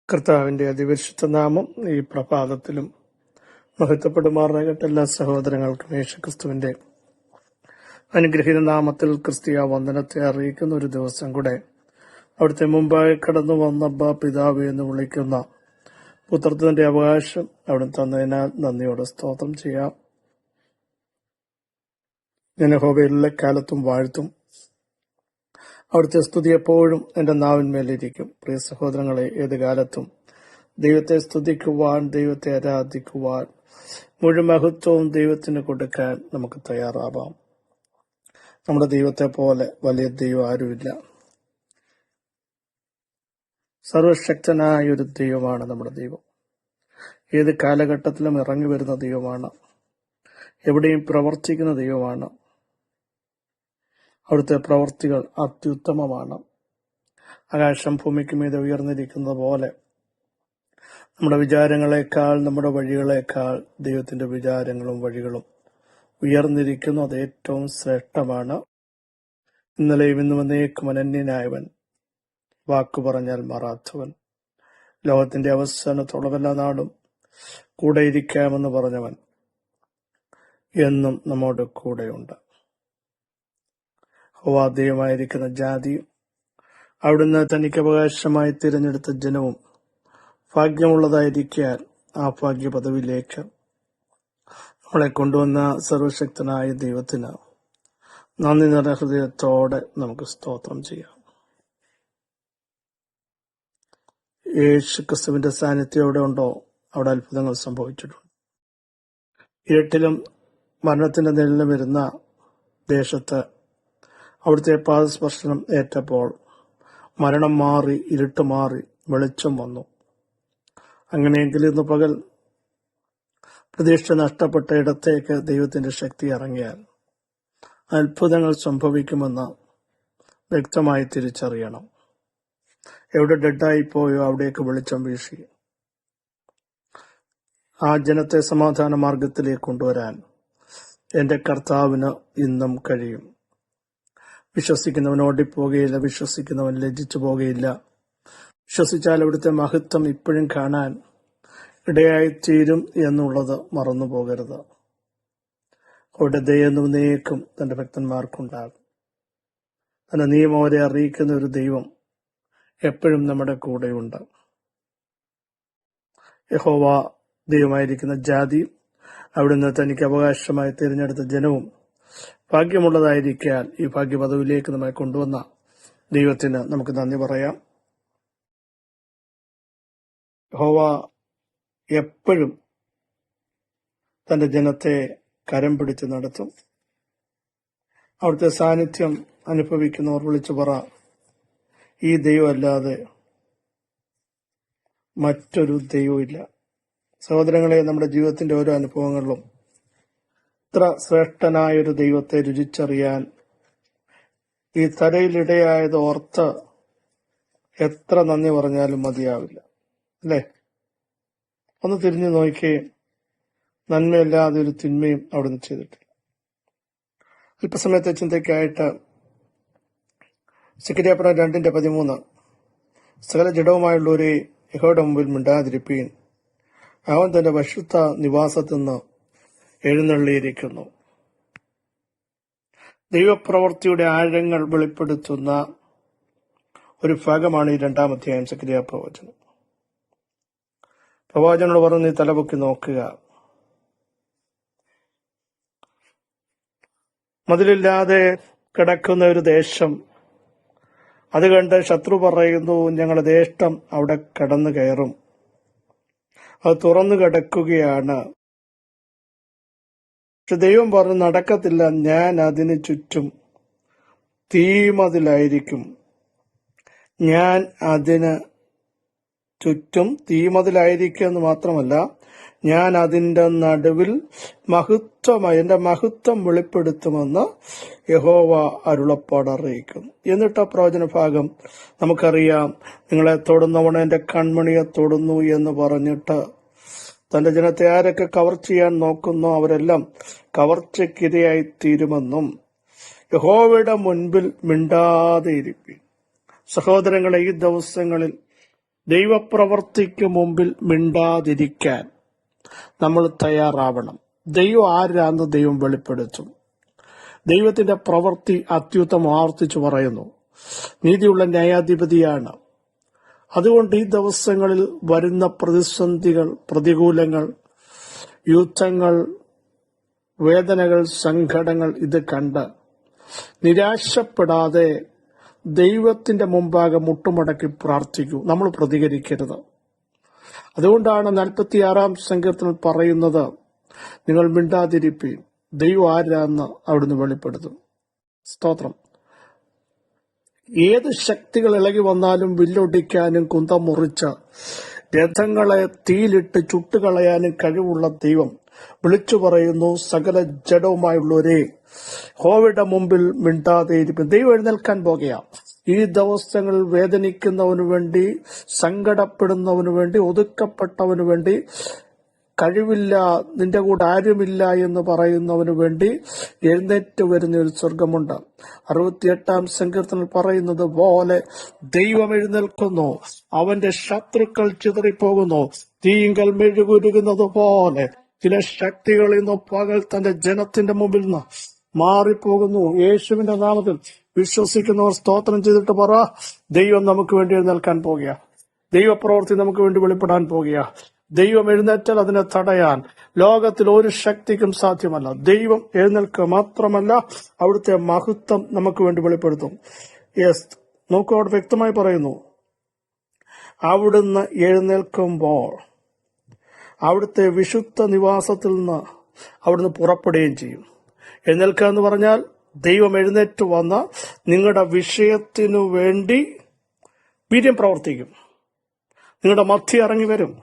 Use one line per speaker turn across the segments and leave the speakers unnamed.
കർത്താവിന്റെ അതിപരിശുദ്ധ നാമം ഈ പ്രഭാതത്തിലും മഹത്വപ്പെടുമാറാകട്ടെ. എല്ലാ സഹോദരങ്ങൾക്കും യേശുക്രിസ്തുവിന്റെ അനുഗ്രഹീത നാമത്തിൽ ക്രിസ്തീയ വന്ദനത്തെ അറിയിക്കുന്ന ഒരു ദിവസം കൂടെ അവിടുത്തെ മുമ്പായി കടന്നു വന്ന അബ്ബാ പിതാവ് എന്ന് വിളിക്കുന്ന പുത്രത്തിന്റെ അവകാശം അവിടെ തന്നതിനാൽ നന്ദിയോടെ സ്തോത്രം ചെയ്യാം. ഞാൻ യഹോവയെ കാലത്തും വാഴ്ത്തും. അവിടുത്തെ സ്തുതി എപ്പോഴും എന്റെ നാവിന്മേലിരിക്കും. പ്രിയ സഹോദരങ്ങളെ, ഏത് കാലത്തും ദൈവത്തെ സ്തുതിക്കുവാൻ, ദൈവത്തെ ആരാധിക്കുവാൻ, മുഴുവൻ മഹത്വവും ദൈവത്തിന് കൊടുക്കാൻ നമുക്ക് തയ്യാറാവാം. നമ്മുടെ ദൈവത്തെ പോലെ വലിയ ദൈവം ആരുമില്ല. സർവശക്തനായ ഒരു ദൈവമാണ് നമ്മുടെ ദൈവം. ഏത് കാലഘട്ടത്തിലും ഇറങ്ങി വരുന്ന ദൈവമാണ്. എവിടെയും പ്രവർത്തിക്കുന്ന ദൈവമാണ്. അവിടുത്തെ പ്രവർത്തികൾ അത്യുത്തമമാണ്. ആകാശം ഭൂമിക്ക് മീതെ ഉയർന്നിരിക്കുന്നത് പോലെ നമ്മുടെ വിചാരങ്ങളെക്കാൾ, നമ്മുടെ വഴികളെക്കാൾ ദൈവത്തിന്റെ വിചാരങ്ങളും വഴികളും ഉയർന്നിരിക്കുന്നു. അത് ഏറ്റവും ശ്രേഷ്ഠമാണ്. ഇന്നലെയും ഇന്നും എന്നേക്കും അനന്യനായവൻ, വാക്കു പറഞ്ഞാൽ മാറാത്തവൻ, ലോകത്തിന്റെ അവസാനത്തോളം എല്ലാ നാടും കൂടെ ഇരിക്കാമെന്ന് പറഞ്ഞവൻ എന്നും നമ്മോട് കൂടെയുണ്ട്. ദൈവമായിരിക്കുന്ന ജാതിയും അവിടുന്ന് തനിക്ക് അവകാശമായി തിരഞ്ഞെടുത്ത ജനവും ഭാഗ്യമുള്ളതായിരിക്കാൻ ആ ഭാഗ്യ പദവിയിലേക്ക് നമ്മളെ കൊണ്ടുവന്ന സർവശക്തനായ ദൈവത്തിന് നന്ദി നിറഞ്ഞ ഹൃദയത്തോടെ നമുക്ക് സ്തോത്രം ചെയ്യാം. യേശുക്രിസ്തുവിന്റെ സാന്നിധ്യം എവിടെ ഉണ്ടോ അവിടെ അത്ഭുതങ്ങൾ സംഭവിച്ചിട്ടുണ്ട്. ഇരുട്ടിലും മരണത്തിന്റെ നിഴലിലും വരുന്ന ദേശത്ത് അവിടുത്തെ പാദസ്പർശനം ഏറ്റപ്പോൾ മരണം മാറി, ഇരുട്ട് മാറി, വെളിച്ചം വന്നു. അങ്ങനെയെങ്കിൽ ഇന്ന് പകൽ പ്രതീക്ഷ നഷ്ടപ്പെട്ട ഇടത്തേക്ക് ദൈവത്തിന്റെ ശക്തി ഇറങ്ങിയാൽ അത്ഭുതങ്ങൾ സംഭവിക്കുമെന്ന് വ്യക്തമായി തിരിച്ചറിയണം. എവിടെ ഡെഡായിപ്പോയോ അവിടേക്ക് വെളിച്ചം വീശി ആ ജനത്തെ സമാധാന മാർഗത്തിലേക്ക് കൊണ്ടുവരാൻ എന്റെ കർത്താവിന് ഇന്നും കഴിയും. വിശ്വസിക്കുന്നവൻ ഓടിപ്പോകുകയില്ല, വിശ്വസിക്കുന്നവൻ ലജ്ജിച്ചു പോകുകയില്ല. വിശ്വസിച്ചാൽ അവിടുത്തെ മഹത്വം ഇപ്പോഴും കാണാൻ ഇടയായിത്തീരും എന്നുള്ളത് മറന്നു പോകരുത്. അവിടെ ദയെന്നും നേക്കും തന്റെ ഭക്തന്മാർക്കുണ്ടാകും. തന്റെ നിയമം അവരെ അറിയിക്കുന്ന ഒരു ദൈവം എപ്പോഴും നമ്മുടെ കൂടെയുണ്ട്. യഹോവ ദൈവമായിരിക്കുന്ന ജാതിയും അവിടുന്ന് തനിക്ക് അവകാശമായി തിരഞ്ഞെടുത്ത ജനവും ഭാഗ്യമുള്ളതായിരിക്കാൻ ഈ ഭാഗ്യപദവിയിലേക്ക് നമ്മെ കൊണ്ടുവന്ന ദൈവത്തിന് നമുക്ക് നന്ദി പറയാം. യഹോവ എപ്പോഴും തന്റെ ജനത്തെ കരം പിടിച്ച് നടത്തും. അവിടുത്തെ സാന്നിധ്യം അനുഭവിക്കുന്നവർ വിളിച്ചു പറ, ഈ ദൈവം അല്ലാതെ മറ്റൊരു ദൈവമില്ല. സഹോദരങ്ങളെ, നമ്മുടെ ജീവിതത്തിന്റെ ഓരോ അനുഭവങ്ങളിലും ഇത്ര ശ്രേഷ്ഠനായൊരു ദൈവത്തെ രുചിച്ചറിയാൻ ഈ തലയിലിടയായത് ഓർത്ത് എത്ര നന്ദി പറഞ്ഞാലും മതിയാവില്ല, അല്ലേ? ഒന്ന് തിരിഞ്ഞു നോക്കിയേ, നന്മയില്ലാതെ ഒരു തിന്മയും അവിടുന്ന് ചെയ്തിട്ടില്ല. അല്പസമയത്തെ ചിന്തയ്ക്കായിട്ട് സെക്കരിയാപുരം 2:13 സകല ജഡവുമായുള്ളവരെ യഹോവയുടെ മുമ്പിൽ മിണ്ടാതിരിപ്പീൻ, അവൻ തന്റെ പരിശുദ്ധ നിവാസത്തിൽ നിന്ന് എഴുന്നള്ളിയിരിക്കുന്നു. ദൈവപ്രവൃത്തിയുടെ ആഴങ്ങൾ വെളിപ്പെടുത്തുന്ന ഒരു ഭാഗമാണ് ഈ 2-ാം അധ്യായം സെക്കരിയ പ്രവചനം. പ്രവാചകനോട് പറഞ്ഞ് നീ തലപൊക്കി നോക്കുക, മതിലില്ലാതെ കിടക്കുന്ന ഒരു ദേശം, അത് കണ്ട് ശത്രു പറയുന്നു, ഞങ്ങളുടെ ദേശം അവിടെ കടന്നു കയറും, അത് തുറന്നു കിടക്കുകയാണ്. പക്ഷെ ദൈവം പറഞ്ഞു, നടക്കത്തില്ല, ഞാൻ അതിന് ചുറ്റും തീമതിലായിരിക്കും. ഞാൻ അതിന് ചുറ്റും തീമതിലായിരിക്കും എന്ന് മാത്രമല്ല, ഞാൻ അതിന്റെ നടുവിൽ എന്റെ മഹത്വം വെളിപ്പെടുത്തുമെന്ന് യഹോവ അരുളപ്പാട് അറിയിക്കുന്നു. എന്നിട്ട് ആ പ്രവചന ഭാഗം നമുക്കറിയാം. നിങ്ങളെ തൊടുന്നവണ് എന്റെ കൺമണിയെ തൊടുന്നു എന്ന് പറഞ്ഞിട്ട് തന്റെ ജനത്തെ ആരൊക്കെ കവർ ചെയ്യാൻ നോക്കുന്നോ അവരെല്ലാം കവർച്ചയ്ക്കിരയായി തീരുമെന്നും യഹോവയുടെ മുൻപിൽ മിണ്ടാതെ ഇരിപ്പീൻ. സഹോദരങ്ങളെ, ഈ ദിവസങ്ങളിൽ ദൈവപ്രവർത്തിക്ക് മുമ്പിൽ മിണ്ടാതിരിക്കാൻ നമ്മൾ തയ്യാറാവണം. ദൈവം ആരാന്ന് ദൈവം വെളിപ്പെടുത്തും. ദൈവത്തിന്റെ പ്രവൃത്തി അത്യുത്തമം ആവർത്തിച്ചു പറയുന്നു. നീതിയുള്ള ന്യായാധിപതിയാണ്. അതുകൊണ്ട് ഈ ദിവസങ്ങളിൽ വരുന്ന പ്രതിസന്ധികൾ, പ്രതികൂലങ്ങൾ, യുദ്ധങ്ങൾ, വേദനകൾ, സങ്കടങ്ങൾ ഇത് കണ്ട് നിരാശപ്പെടാതെ ദൈവത്തിന്റെ മുമ്പാകെ മുട്ടുമടക്കി പ്രാർത്ഥിക്കൂ. നമ്മൾ പ്രതികരിക്കരുത്. അതുകൊണ്ടാണ് 46 സങ്കീർത്തനം പറയുന്നത്, നിങ്ങൾ മിണ്ടാതിരിപ്പീൻ, ദൈവം ആരാന്ന് അവിടുന്ന് വെളിപ്പെടുത്തും. സ്തോത്രം. ഏത് ശക്തികൾ ഇളകി വന്നാലും വില്ലൊടിക്കാനും കുന്തം മുറിച്ച് രഥങ്ങളെ തീയിലിട്ട് ചുട്ടുകളയാനും കഴിവുള്ള ദൈവം വിളിച്ചു പറയുന്നു, സകല ജഡവുമായുള്ളവരെ യഹോവയുടെ മുമ്പിൽ മിണ്ടാതെ ഇരിക്കും. ദൈവം എഴുന്നേൽക്കാൻ പോകുകയാണ്. ഈ ദിവസങ്ങളിൽ വേദനിക്കുന്നവനു വേണ്ടി, സങ്കടപ്പെടുന്നവനു വേണ്ടി, ഒതുക്കപ്പെട്ടവനു വേണ്ടി, കഴിവില്ല, നിന്റെ കൂടെ ആരുമില്ല എന്ന് പറയുന്നവന് വേണ്ടി എഴുന്നേറ്റ് വരുന്ന ഒരു സ്വർഗമുണ്ട്. 68 സങ്കീർത്തനം പറയുന്നത് പോലെ ദൈവം എഴുന്നേൽക്കുന്നു, അവന്റെ ശത്രുക്കൾ ചിതറിപ്പോകുന്നു. തീങ്കൽ മെഴുകുരുകുന്നത് പോലെ ചില ശക്തികൾ ഇന്ന് പകൽ തന്റെ ജനത്തിന്റെ മുമ്പിൽ നിന്ന് മാറിപ്പോകുന്നു. യേശുവിന്റെ നാമത്തിൽ വിശ്വസിക്കുന്നവർ സ്തോത്രം ചെയ്തിട്ട് പറ, ദൈവം നമുക്ക് വേണ്ടി എഴുന്നേൽക്കാൻ പോകുക. ദൈവപ്രവൃത്തി നമുക്ക് വേണ്ടി വെളിപ്പെടാൻ പോകുക. ദൈവം എഴുന്നേറ്റാൽ അതിനെ തടയാൻ ലോകത്തിൽ ഒരു ശക്തിക്കും സാധ്യമല്ല. ദൈവം എഴുന്നേൽക്കുക മാത്രമല്ല, അവിടുത്തെ മഹത്വം നമുക്ക് വേണ്ടി വെളിപ്പെടുത്തും. യെസ്, നോക്കൂ, അവിടെ വ്യക്തമായി പറയുന്നു, അവിടുന്ന് എഴുന്നേൽക്കുമ്പോൾ അവിടുത്തെ വിശുദ്ധ നിവാസത്തിൽ നിന്ന് അവിടുന്ന് പുറപ്പെടുകയും ചെയ്യും. എഴുന്നേൽക്കുക എന്ന് പറഞ്ഞാൽ ദൈവം എഴുന്നേറ്റ് വന്ന് നിങ്ങളുടെ വിഷയത്തിനു വേണ്ടി വീര്യം പ്രവർത്തിക്കും. നിങ്ങളുടെ മധ്യ ഇറങ്ങി വരും.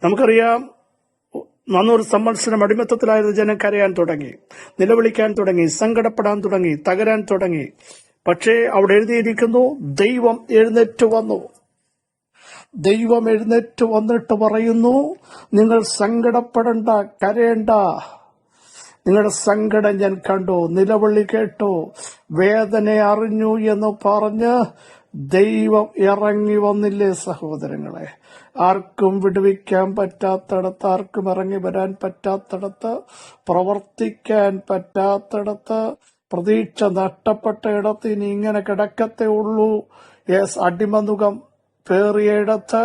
നമുക്കറിയാം, 400 സംവത്സരം അടിമത്തത്തിലായിരുന്ന ജനം കരയാൻ തുടങ്ങി, നിലവിളിക്കാൻ തുടങ്ങി, സങ്കടപ്പെടാൻ തുടങ്ങി, തകരാൻ തുടങ്ങി. പക്ഷേ അവിടെ എഴുതിയിരിക്കുന്നു, ദൈവം എഴുന്നേറ്റ് വന്നു. ദൈവം എഴുന്നേറ്റ് വന്നിട്ട് പറയുന്നു, നിങ്ങൾ സങ്കടപ്പെടണ്ട, കരയണ്ട. നിങ്ങളുടെ സങ്കടം ഞാൻ കണ്ടു, നിലവിളി കേട്ടു, വേദന അറിഞ്ഞു എന്ന് പറഞ്ഞ് ദൈവം ഇറങ്ങി വന്നില്ലേ സഹോദരങ്ങളെ? ആർക്കും വിടുവിക്കാൻ പറ്റാത്തടത്ത്, ആർക്കും ഇറങ്ങി വരാൻ പറ്റാത്തടത്ത്, പ്രവർത്തിക്കാൻ പറ്റാത്തടത്ത്, പ്രതീക്ഷ നഷ്ടപ്പെട്ട ഇടത്ത് ഇനി ഇങ്ങനെ കിടക്കത്തേ ഉള്ളൂ. യെസ്, അടിമനുഖം പേറിയയിടത്ത്,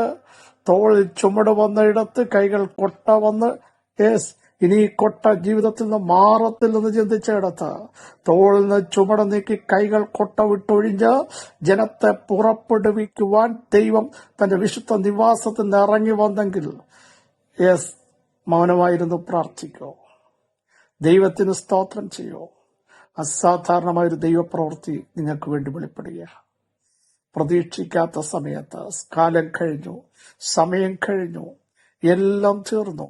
തോളിൽ ചുമട് വന്ന ഇടത്ത്, കൈകൾ കൊട്ട വന്ന്, യെസ്, ഇനി ഈ കൊട്ട ജീവിതത്തിൽ നിന്ന് മാറത്തില്ലെന്ന് ചിന്തിച്ച ഇടത്ത് തോളിൽ നിന്ന് ചുമട് നീക്കി കൈകൾ കൊട്ട വിട്ടൊഴിഞ്ഞ് ജനത്തെ പുറപ്പെടുവിക്കുവാൻ ദൈവം തന്റെ വിശുദ്ധ നിവാസത്തിൽ നിന്ന് ഇറങ്ങി വന്നെങ്കിൽ, യെസ്, മൗനമായിരുന്നു പ്രാർത്ഥിക്കോ, ദൈവത്തിന് സ്തോത്രം ചെയ്യോ. അസാധാരണമായൊരു ദൈവപ്രവൃത്തി നിങ്ങൾക്ക് വേണ്ടി വെളിപ്പെടുക. പ്രതീക്ഷിക്കാത്ത സമയത്ത് കാലം കഴിഞ്ഞു, സമയം കഴിഞ്ഞു, എല്ലാം തീർന്നു,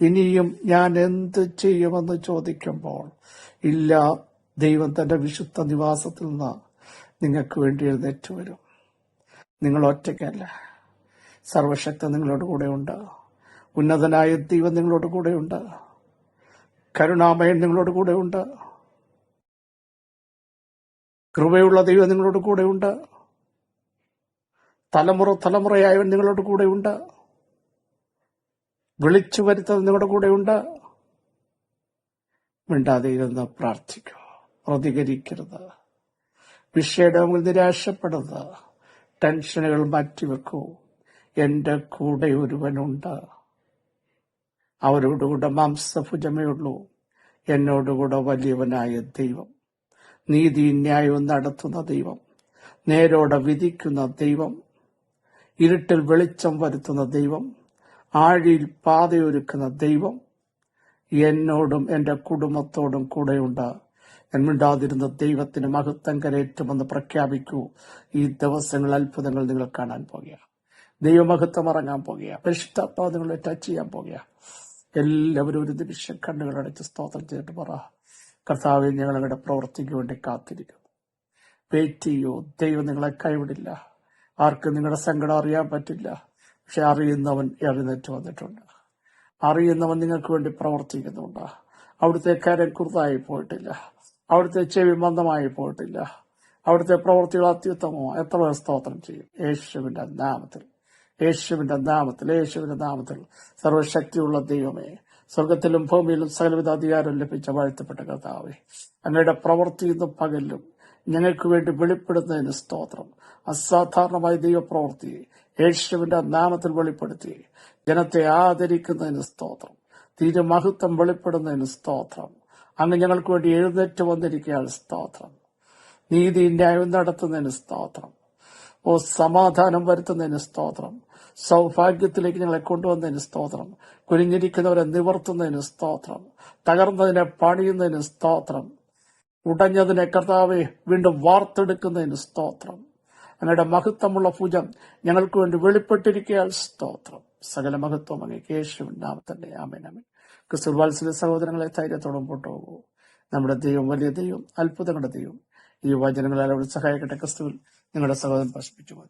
ഇനിയും ഞാൻ എന്ത് ചെയ്യുമെന്ന് ചോദിക്കുമ്പോൾ, ഇല്ല, ദൈവം തന്റെ വിശുദ്ധ നിവാസത്തിൽ നിന്ന് നിങ്ങൾക്ക് വേണ്ടി എഴുന്നേറ്റ് വരും. നിങ്ങൾ ഒറ്റയ്ക്കല്ല, സർവശക്തൻ നിങ്ങളോട് കൂടെയുണ്ട്. ഉന്നതനായ ദൈവം നിങ്ങളോട് കൂടെയുണ്ട്. കരുണാമയൻ നിങ്ങളോട് കൂടെയുണ്ട്. കൃപയുള്ള ദൈവം നിങ്ങളോട് കൂടെയുണ്ട്. തലമുറയായവൻ നിങ്ങളോട് കൂടെയുണ്ട്. വിളിച്ചു വരുത്തത് നിങ്ങളുടെ കൂടെയുണ്ട്. മിണ്ടാതെ ഇരുന്ന് പ്രാർത്ഥിക്കൂ, പ്രതികരിക്കരുത്, വിഷയുടെ മുന്നിൽ നിരാശപ്പെടരുത്, ടെൻഷനുകൾ മാറ്റിവെക്കൂ. എന്റെ കൂടെ ഒരുവനുണ്ട്, അവരോടുകൂടെ മാംസഭുജമേ ഉള്ളൂ, എന്നോടുകൂടെ വലിയവനായ ദൈവം, നീതി ന്യായവും നടത്തുന്ന ദൈവം, നേരോടെ വിധിക്കുന്ന ദൈവം, ഇരുട്ടിൽ വെളിച്ചം വരുത്തുന്ന ദൈവം, ആഴിയിൽ പാതയൊരുക്കുന്ന ദൈവം എന്നോടും എന്റെ കുടുംബത്തോടും കൂടെയുണ്ട്. മിണ്ടാതിരുന്ന ദൈവത്തിന് മഹത്വം കരേറ്റുമെന്ന് പ്രഖ്യാപിക്കൂ. ഈ ദിവസങ്ങൾ അത്ഭുതങ്ങൾ നിങ്ങൾ കാണാൻ പോകുക. ദൈവമഹത്വം ഇറങ്ങാൻ പോകുക. പരിശുദ്ധാത്മാവ് നിങ്ങളെ ടച്ച് ചെയ്യാൻ പോകുക. എല്ലാവരും ഒരു നിമിഷം കണ്ണുകളടച്ച് സ്തോത്രം ചെയ്തിട്ട് പറ, കർത്താവെ, ഞങ്ങളുടെ പ്രവൃത്തിക്ക് വേണ്ടി കാത്തിരിക്കുന്നു. വെയിറ്റ് ചെയ്യൂ. ദൈവം നിങ്ങളെ കൈവിടില്ല. ആർക്കും നിങ്ങളുടെ സങ്കടം അറിയാൻ പറ്റില്ല. പക്ഷെ അറിയുന്നവൻ എഴുന്നേറ്റ് വന്നിട്ടുണ്ട്. അറിയുന്നവൻ നിങ്ങൾക്ക് വേണ്ടി പ്രവർത്തിക്കുന്നുണ്ട്. അവിടുത്തെ കരം കുറുതായി പോയിട്ടില്ല. അവിടുത്തെ ചെവി മന്ദമായി പോയിട്ടില്ല. അവിടുത്തെ പ്രവൃത്തികൾ അത്യുത്തമോ, എത്ര പേർ സ്തോത്രം ചെയ്യും. യേശുവിന്റെ നാമത്തിൽ, യേശുവിന്റെ നാമത്തിൽ, യേശുവിന്റെ നാമത്തിൽ സർവശക്തിയുള്ള ദൈവമേ, സ്വർഗത്തിലും ഭൂമിയിലും സകലവിധ അധികാരം ലഭിച്ച വാഴ്ത്തപ്പെട്ട കർത്താവേ, അങ്ങയുടെ പ്രവൃത്തി ഇന്ന് പകലും ഞങ്ങൾക്ക് വേണ്ടി വെളിപ്പെടുന്നതിന് സ്തോത്രം. അസാധാരണമായ ദൈവപ്രവൃത്തി യേശുവിന്റെ നാമത്തിൽ വെളിപ്പെടുത്തി ജനത്തെ ആദരിക്കുന്നതിന് സ്തോത്രം. തിരുമഹത്വം വെളിപ്പെടുന്നതിന് സ്തോത്രം. അങ്ങ് ഞങ്ങൾക്ക് വേണ്ടി എഴുന്നേറ്റ് വന്നിരിക്കുകയാണ് സ്തോത്രം. നീതി ന്യായം നടത്തുന്നതിന് സ്തോത്രം. സമാധാനം വരുത്തുന്നതിന് സ്തോത്രം. സൗഭാഗ്യത്തിലേക്ക് ഞങ്ങളെ കൊണ്ടുവന്നതിന് സ്തോത്രം. കുനിഞ്ഞിരിക്കുന്നവരെ നിവർത്തുന്നതിന് സ്തോത്രം. തകർന്നതിനെ പണിയുന്നതിന് സ്തോത്രം. ഉടഞ്ഞതിനെ കർത്താവെ വീണ്ടും വാർത്തെടുക്കുന്നതിന് സ്തോത്രം. അങ്ങയുടെ മഹത്വമുള്ള ഭുജം ഞങ്ങൾക്ക് വേണ്ടി വെളിപ്പെട്ടിരിക്കാൻ സ്തോത്രം. സകല മഹത്വം അങ്ങേക്ക് യേശുവിൻ നാമത്തിൽ ആമേൻ. ആമേൻ. ക്രിസ്തുവാത്സല്യ സഹോദരങ്ങളെ ധൈര്യത്തോടെ മുമ്പോട്ട് പോകൂ. നമ്മുടെ ദൈവം വലിയ ദൈവം, അത്ഭുതങ്ങളുടെ ദൈവം. ഈ വചനങ്ങളെ സഹായിക്കട്ടെ. ക്രിസ്തുവിൽ നിങ്ങളുടെ സഹോദരൻ പ്രശ്നിച്ചു.